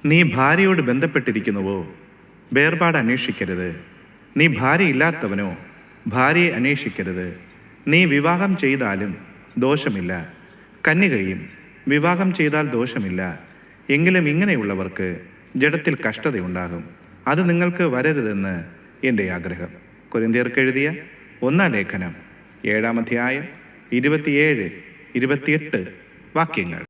നീ ഭാര്യയോട് ബന്ധപ്പെട്ടിരിക്കുന്നുവോ? വേർപാട് അന്വേഷിക്കരുത്. നീ ഭാര്യയില്ലാത്തവനോ? ഭാര്യയെ അന്വേഷിക്കരുത്. നീ വിവാഹം ചെയ്താലും ദോഷമില്ല, കന്യകയും വിവാഹം ചെയ്താൽ ദോഷമില്ല. എങ്കിലും ഇങ്ങനെയുള്ളവർക്ക് ജഡത്തിൽ കഷ്ടതയുണ്ടാകും. അത് നിങ്ങൾക്ക് വരരുതെന്ന് എൻ്റെ ആഗ്രഹം. കൊരിന്ത്യർക്ക് എഴുതിയ 1-ാം ലേഖനം 7-ാം അധ്യായം 27-28 വാക്യങ്ങൾ.